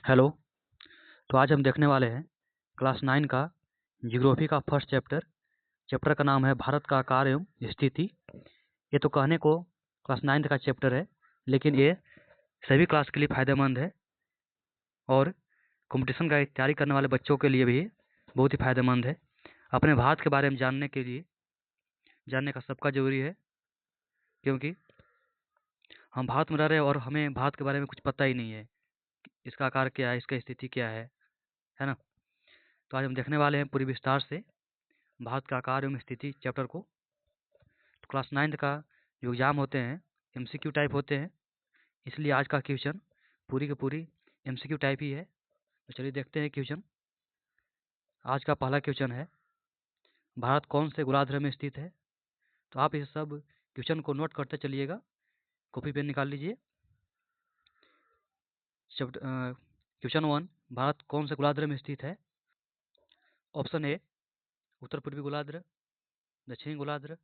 Hello. तो आज हम देखने वाले हैं क्लास 9 का ज्योग्राफी का फर्स्ट चैप्टर। चैप्टर का नाम है भारत का आकार एवं स्थिति। ये तो कहने को क्लास 9 का चैप्टर है, लेकिन ये सभी क्लास के लिए फ़ायदेमंद है और कंपटीशन का तैयारी करने वाले बच्चों के लिए भी बहुत ही फ़ायदेमंद है। अपने भारत के बारे में जानने का सबका ज़रूरी है, क्योंकि हम भारत में रह रहे हैं और हमें भारत के बारे में कुछ पता ही नहीं है। इसका आकार क्या है, इसका स्थिति क्या है ना। तो आज हम देखने वाले हैं पूरी विस्तार से भारत का आकार एवं स्थिति चैप्टर को। तो क्लास 9 का जो एग्ज़ाम होते हैं एमसीक्यू टाइप होते हैं, इसलिए आज का क्वेश्चन पूरी की पूरी एमसीक्यू टाइप ही है। तो चलिए देखते हैं क्वेश्चन। आज का पहला क्वेश्चन है, भारत कौन से गोलार्ध में स्थित है। तो आप इस सब क्वेश्चन को नोट करते चलिएगा, कॉपी पेन निकाल लीजिए। क्वेश्चन 1, भारत कौन से गोलार्ध में स्थित है। ऑप्शन ए उत्तर पूर्वी गोलार्ध, दक्षिणी गोलार्ध,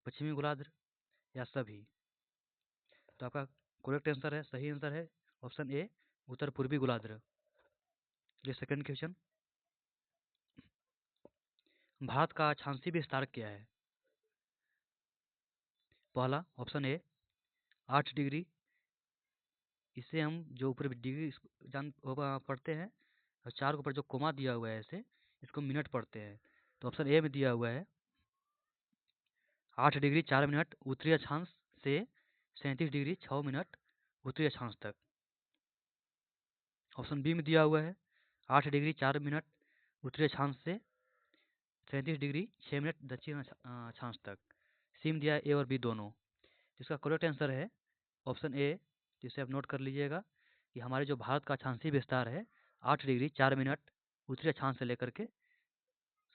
पश्चिमी गोलार्ध या सभी। तो आपका करेक्ट आंसर है, सही आंसर है ऑप्शन ए उत्तर पूर्वी गोलार्ध। ये सेकंड क्वेश्चन, भारत का अक्षांशीय विस्तार क्या है। पहला ऑप्शन ए 8 डिग्री। इसे हम जो ऊपर डिग्री पढ़ते हैं और 4 के ऊपर जो कोमा दिया हुआ है ऐसे, इसको मिनट पढ़ते हैं। तो ऑप्शन ए में दिया हुआ है 8 डिग्री 4 मिनट उत्तरी अक्षांश से 37 डिग्री 6 मिनट उत्तरी अक्षांश तक। ऑप्शन बी में दिया हुआ है 8 डिग्री 4 मिनट उत्तरी अक्षांश से 37 डिग्री 6 मिनट दक्षिण अक्षांश तक। सी में दिया है ए और बी दोनों। इसका करेक्ट आंसर है ऑप्शन ए, जिसे आप नोट कर लीजिएगा कि हमारे जो भारत का अक्षांशीय विस्तार है 8 डिग्री 4 मिनट उत्तरी अक्षांश से लेकर के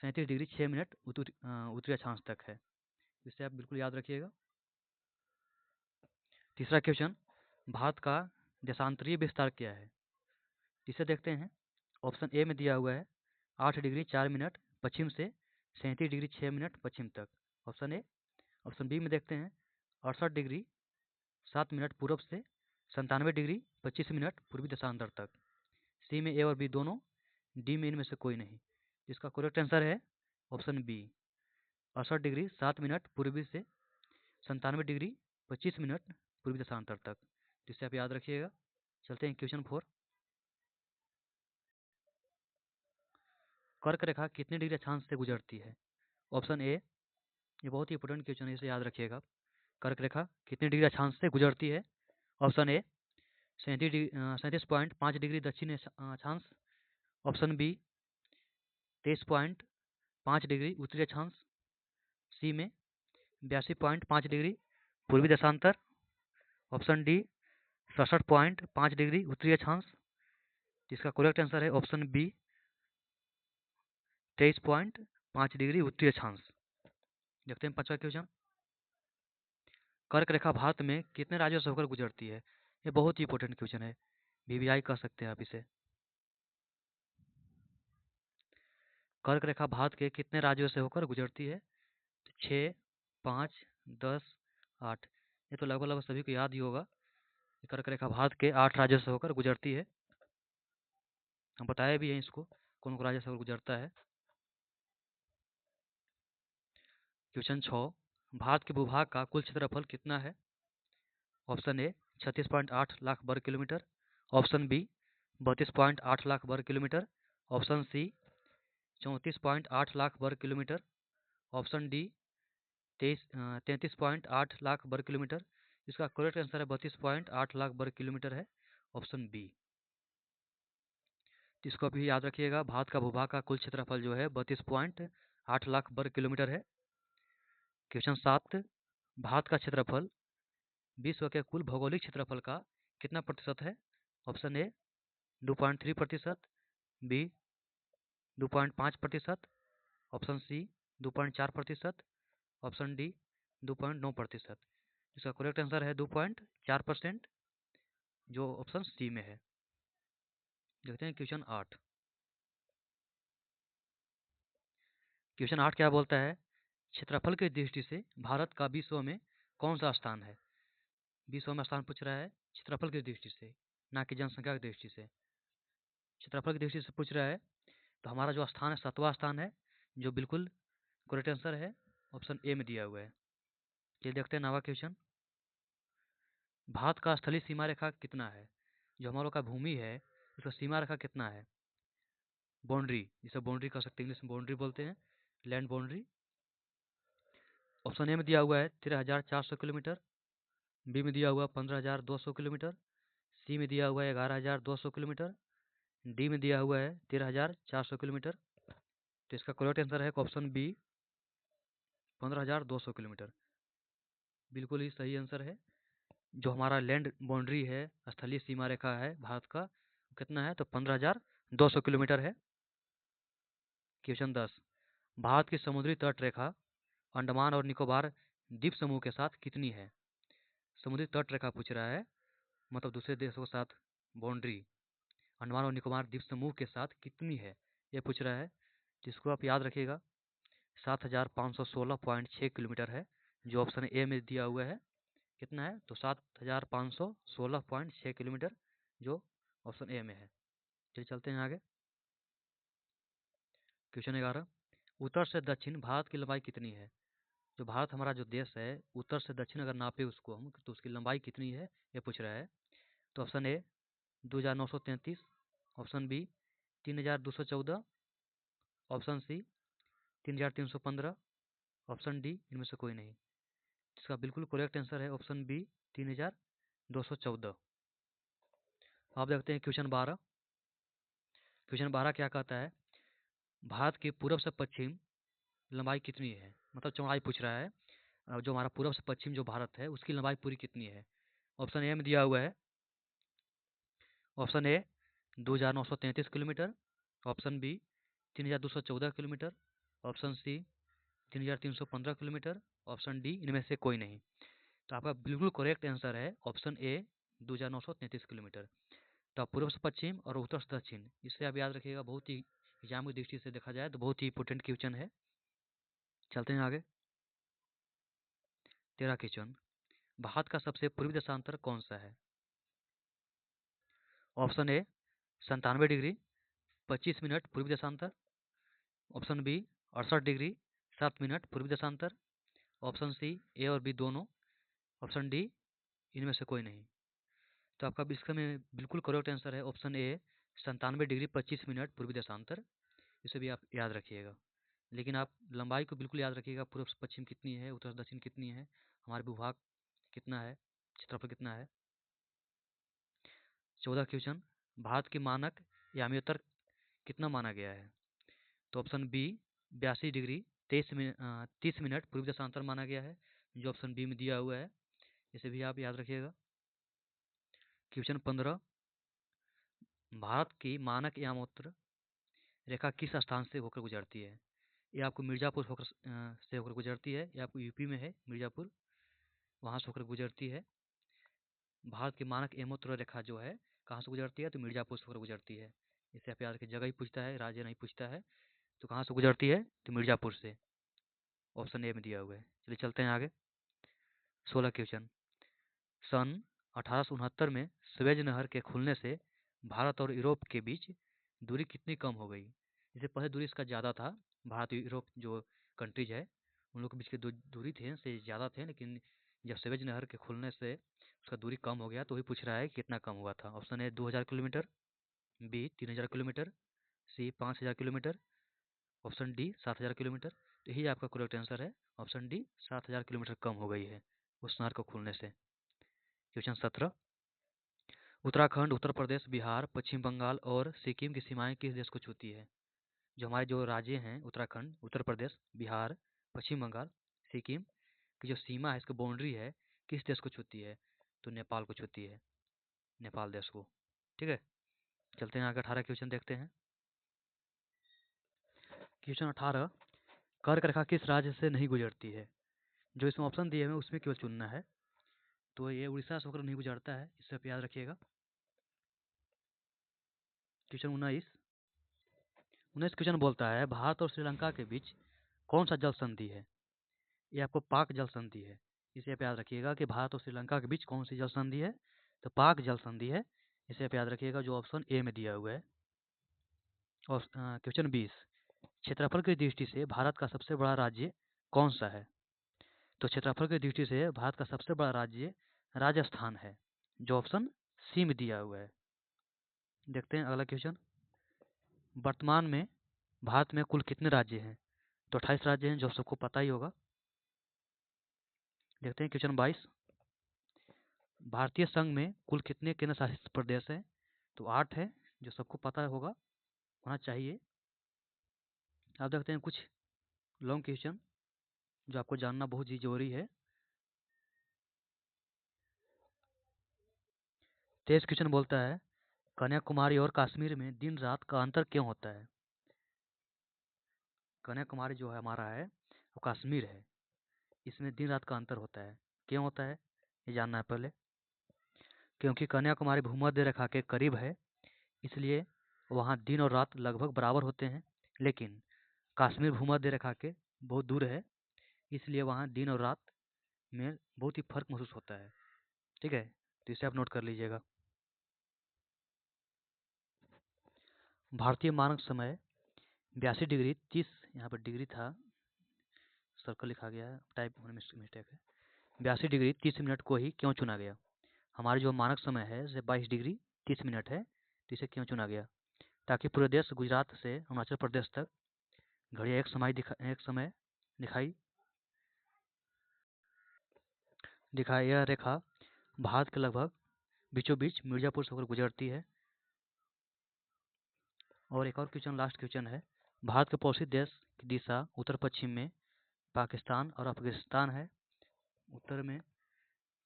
37 डिग्री 6 मिनट उत्तरी अक्षांश तक है। इसे आप बिल्कुल याद रखिएगा। तीसरा क्वेश्चन, भारत का देशांतरीय विस्तार क्या है। इसे देखते हैं। ऑप्शन ए में दिया हुआ है 8 डिग्री 4 मिनट पश्चिम से 37 डिग्री 6 मिनट पश्चिम तक, ऑप्शन ए। ऑप्शन बी में देखते हैं 68 डिग्री 7 मिनट पूर्व से 97 डिग्री 25 मिनट पूर्वी देशांतर तक। सी में ए और बी दोनों, डी में इनमें से कोई नहीं। इसका करेक्ट आंसर है ऑप्शन बी 68 डिग्री 7 मिनट पूर्वी से 97 डिग्री 25 मिनट पूर्वी देशांतर तक। जिससे आप याद रखिएगा। चलते हैं क्वेश्चन 4, कर्क रेखा कितने डिग्री अक्षांश से गुजरती है। ऑप्शन ए, ये बहुत ही इंपॉर्टेंट क्वेश्चन है, इसे याद रखिएगा। कर्क रेखा कितने डिग्री अक्षांश से गुजरती है। ऑप्शन ए 37.5 डिग्री दक्षिण अक्षांश। ऑप्शन बी 23.5 डिग्री उत्तरी अक्षांश। सी में 82.5 डिग्री पूर्वी देशांतर। ऑप्शन डी 67.5 डिग्री उत्तरी अक्षांश। जिसका करेक्ट आंसर है ऑप्शन बी 23.5 डिग्री उत्तरी अक्षांश। देखते हैं पांचवा क्वेश्चन, कर्क रेखा भारत में कितने राज्यों से होकर गुजरती है। ये बहुत ही इंपॉर्टेंट क्वेश्चन है, वीवीआई कह सकते हैं आप इसे। कर्क रेखा भारत के कितने राज्यों से होकर गुजरती है। 6, 5, 10, 8। ये तो लगभग लगभग सभी को याद ही होगा। कर्क रेखा भारत के 8 राज्यों से होकर गुजरती है। हम बताए भी हैं इसको कौन कौन राज्य से होकर गुजरता है। क्वेश्चन 6, भारत के भूभाग का कुल क्षेत्रफल कितना है। ऑप्शन ए 36.8 लाख वर्ग किलोमीटर। ऑप्शन बी 32.8 लाख वर्ग किलोमीटर। ऑप्शन सी 34.8 लाख वर्ग किलोमीटर। ऑप्शन डी 33.8 लाख वर्ग किलोमीटर। इसका करेक्ट आंसर है 32.8 लाख वर्ग किलोमीटर है, ऑप्शन बी। इसको भी याद रखिएगा, भारत का भूभाग का कुल क्षेत्रफल जो है 32.8 लाख वर्ग किलोमीटर है। क्वेश्चन 7, भारत का क्षेत्रफल विश्व के कुल भौगोलिक क्षेत्रफल का कितना प्रतिशत है। Option A 2.3%, B 2.5%, option C 2.4%, option D 2.9%। इसका करेक्ट आंसर है 2.4%, जो ऑप्शन सी में है। देखते हैं क्वेश्चन 8। क्वेश्चन 8 क्या बोलता है, क्षेत्रफल की दृष्टि से भारत का विश्व में कौन सा स्थान है। विश्व में स्थान पूछ रहा है क्षेत्रफल की दृष्टि से, ना कि जनसंख्या की दृष्टि से। क्षेत्रफल की दृष्टि से पूछ रहा है, तो हमारा जो स्थान है 7वां स्थान है, जो बिल्कुल करेक्ट आंसर है, ऑप्शन ए में दिया हुआ है। चलिए देखते हैं नवा क्वेश्चन। भारत का स्थलीय सीमा रेखा कितना है? जो हमारा का भूमि है उसका सीमा रेखा कितना है? बाउंड्री, जिसे बाउंड्री कह सकते हैं, इंग्लिश में बाउंड्री बोलते हैं, लैंड बाउंड्री। ऑप्शन ए में दिया हुआ है 13,400 किलोमीटर, बी में दिया हुआ है 15,200 किलोमीटर, सी में दिया हुआ है 11,200 किलोमीटर, डी में दिया हुआ है 13,400 किलोमीटर। तो इसका करेक्ट आंसर है ऑप्शन बी, 15,200 किलोमीटर। बिल्कुल ही सही आंसर है। जो हमारा लैंड बाउंड्री है, स्थलीय सीमा रेखा है भारत का, कितना है? तो 15,200 किलोमीटर है। क्वेश्चन 10, भारत की समुद्री तट रेखा अंडमान और निकोबार द्वीप समूह के साथ कितनी है? समुद्री तट रेखा पूछ रहा है, मतलब दूसरे देशों के साथ बाउंड्री अंडमान और निकोबार द्वीप समूह के साथ कितनी है, ये पूछ रहा है। जिसको आप याद रखिएगा 7,516.6 किलोमीटर है, जो ऑप्शन ए में दिया हुआ है। कितना है? तो 7,516.6 किलोमीटर, जो ऑप्शन ए में है। चलिए चलते हैं आगे। क्वेश्चन 11, उत्तर से दक्षिण भारत की लंबाई कितनी है? जो भारत हमारा जो देश है, उत्तर से दक्षिण अगर नापे उसको हम, तो उसकी लंबाई कितनी है, ये पूछ रहा है। तो option A 2,933, option B 3,214, option C 3,315, option D इनमें से कोई नहीं। इसका बिल्कुल करेक्ट आंसर है ऑप्शन बी 3,214। आप देखते हैं क्वेश्चन 12। क्वेश्चन 12 क्या कहता है? भारत के पूर्व से पश्चिम लंबाई कितनी है? मतलब चौड़ाई पूछ रहा है। जो हमारा पूर्व से पश्चिम जो भारत है उसकी लंबाई पूरी कितनी है? ऑप्शन ए में दिया हुआ है, option A 2,933 kilometre, option B 3,214 kilometre, option C 3,315 kilometre, option D इनमें से कोई नहीं। तो आपका बिल्कुल करेक्ट आंसर है ऑप्शन ए 2,933 किलोमीटर। तो आप पूर्व से पश्चिम और उत्तर से दक्षिण, इससे आप याद रखिएगा। बहुत ही एग्जाम की दृष्टि से देखा जाए तो बहुत ही इंपोर्टेंट क्वेश्चन है। चलते हैं आगे। 13 क्वेश्चन, भारत का सबसे पूर्वी देशांतर कौन सा है? ऑप्शन ए 97 डिग्री 25 मिनट पूर्वी देशांतर, ऑप्शन बी 68 डिग्री 7 मिनट पूर्वी देशांतर, ऑप्शन सी ए और बी दोनों, ऑप्शन डी इनमें से कोई नहीं। तो आपका इसका में बिल्कुल करेक्ट आंसर है ऑप्शन ए 97 डिग्री 25 मिनट पूर्वी देशांतर। इसे भी आप याद रखिएगा। लेकिन आप लंबाई को बिल्कुल याद रखिएगा, पूर्व से पश्चिम कितनी है, उत्तर से दक्षिण कितनी है, हमारे भूभाग कितना है, क्षेत्रफल कितना है। 14 क्वेश्चन, भारत की मानक यामी उत्तर कितना माना गया है? तो ऑप्शन बी 82 डिग्री 30 मिनट पूर्वी देशांतर माना गया है, जो ऑप्शन बी में दिया हुआ है। इसे भी आप याद रखिएगा। क्वेश्चन 15, भारत की मानक यामोत्तर रेखा किस स्थान से होकर गुजरती है? ये आपको मिर्जापुर से होकर गुजरती है। ये आपको यूपी में है मिर्जापुर, वहाँ से होकर गुजरती है। भारत की मानक यामोत्तर रेखा जो है कहाँ से गुजरती है? तो मिर्जापुर से होकर गुजरती है। इसे आप याद रखिए, जगह ही पूछता है, राज्य नहीं पूछता है। तो कहाँ से गुजरती है? तो मिर्जापुर से, ऑप्शन ए में दिया हुआ है। चलिए चलते हैं आगे। 16 क्वेश्चन, सन 1869 में स्वेज नहर के खुलने से भारत और यूरोप के बीच दूरी कितनी कम हो गई? इससे पहले दूरी इसका ज़्यादा था। भारत और यूरोप जो कंट्रीज है उन लोग के बीच की दूरी थे से ज़्यादा थे, लेकिन जब स्वेज नहर के खुलने से उसका दूरी कम हो गया, तो वही पूछ रहा है कि कितना कम हुआ था। Option A 2,000 kilometre, B 3,000 kilometre, C 5,000 kilometre, option D 7,000 kilometre. तो यही आपका करेक्ट आंसर है, ऑप्शन डी 7,000 किलोमीटर कम हो गई है उस नहर को खुलने से। क्वेश्चन 17, उत्तराखंड, उत्तर प्रदेश, बिहार, पश्चिम बंगाल और सिक्किम की सीमाएं किस देश को छूती है? जो हमारे जो राज्य हैं उत्तराखंड, उत्तर प्रदेश, बिहार, पश्चिम बंगाल, सिक्किम की जो सीमा है, इसकी बाउंड्री है, किस देश को छूती है? तो नेपाल को छूती है, नेपाल देश को। ठीक है, चलते हैं आगे। 18 क्वेश्चन देखते हैं। क्वेश्चन 18, कर्क रेखा किस राज्य से नहीं गुजरती है? जो इसमें ऑप्शन दिए हुए उसमें केवल चुनना है। तो ये उड़ीसा से होकर नहीं गुजरता है, इससे आप याद रखिएगा। क्वेश्चन 19 क्वेश्चन बोलता है, भारत और श्रीलंका के बीच कौन सा जल संधि है? ये आपको पाक जल संधि है। इसे आप याद रखिएगा कि भारत और श्रीलंका के बीच कौन सी जल संधि है? तो पाक जल संधि है। इसे आप याद रखिएगा, जो ऑप्शन ए में दिया हुआ है। और क्वेश्चन 20, क्षेत्रफल की दृष्टि से भारत का सबसे बड़ा राज्य कौन सा है? तो क्षेत्रफल की दृष्टि से भारत का सबसे बड़ा राज्य राजस्थान है, जो ऑप्शन सी में दिया हुआ है। देखते हैं अगला क्वेश्चन। वर्तमान में भारत में कुल कितने राज्य हैं? तो 28 राज्य हैं, जो सबको पता ही होगा। देखते हैं क्वेश्चन 22, भारतीय संघ में कुल कितने केंद्र शासित प्रदेश हैं? तो 8 है, जो सबको पता होगा, होना चाहिए। अब देखते हैं कुछ लॉन्ग क्वेश्चन जो आपको जानना बहुत ही जरूरी है। 23 क्वेश्चन बोलता है, कन्याकुमारी और कश्मीर में दिन रात का अंतर क्यों होता है? कन्याकुमारी जो है हमारा है वो कश्मीर है, इसमें दिन रात का अंतर होता है। क्यों होता है ये जानना है पहले। क्योंकि कन्याकुमारी भूमध्य रेखा के करीब है, इसलिए वहाँ दिन और रात लगभग बराबर होते हैं। लेकिन कश्मीर भूमध्य रेखा के बहुत दूर है, इसलिए वहाँ दिन और रात में बहुत ही फर्क महसूस होता है। ठीक है, तो इसे आप नोट कर लीजिएगा। भारतीय मानक समय 82°30, यहाँ पर डिग्री था, सर्कल लिखा गया है, टाइप होने में मिस्टेक है। 82°30 को ही क्यों चुना गया? हमारा जो मानक समय है 22°30 है, तो इसे क्यों चुना गया? ताकि पूरे देश गुजरात से अरुणाचल प्रदेश तक घड़ियाँ एक समय दिखाई यह रेखा भारत के लगभग बीचों बीच मिर्जापुर से होकर गुजरती है। और एक और क्वेश्चन, लास्ट क्वेश्चन है, भारत के पड़ोसी देश की दिशा उत्तर पश्चिम में पाकिस्तान और अफगानिस्तान है, उत्तर में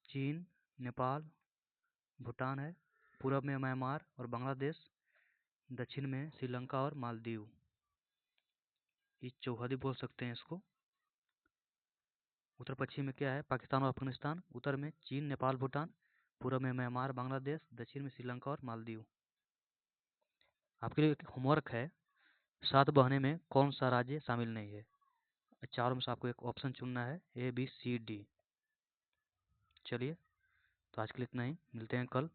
चीन, नेपाल, भूटान है, पूरब में म्यांमार और बांग्लादेश, दक्षिण में श्रीलंका और मालदीव। ये चौहदी बोल सकते हैं इसको। उत्तर पश्चिम में क्या है? पाकिस्तान और अफगानिस्तान, उत्तर में चीन, नेपाल, भूटान, पूरब में म्यांमार, बांग्लादेश, दक्षिण में श्रीलंका और मालदीव। आपके लिए एक होमवर्क है, 7 बहने में कौन सा राज्य शामिल नहीं है? चारों में से आपको एक ऑप्शन चुनना है, A, B, C, D। चलिए, तो आज के लिए इतना ही, मिलते हैं कल।